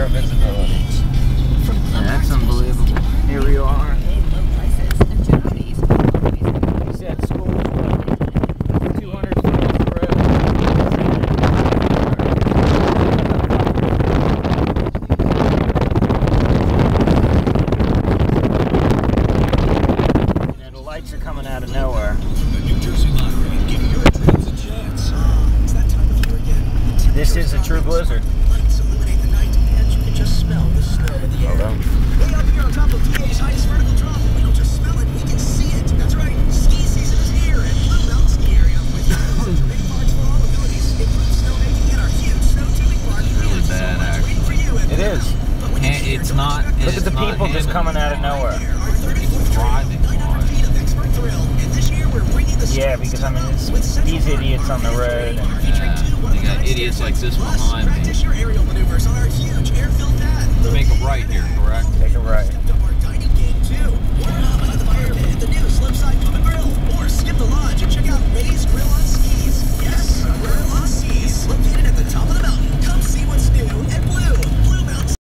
zero visibility. Yeah, that's unbelievable. Here we are. See that school? 200 feet off the road. You know, the lights are coming out of nowhere. This is a true blizzard. Hold on. Way up here on top of PA's highest vertical drop. We don't just smell it, we can see it. That's right. Ski season is here at Blue Mountain Ski Area with big parks for all abilities, including snowmaking and our huge snow tubing park. Really bad, actually. It is. It's not. Look at the people just coming out of nowhere. Driving. Yeah, because I mean, it's these idiots on the road. And, they got idiots like this behind me. Make a right here.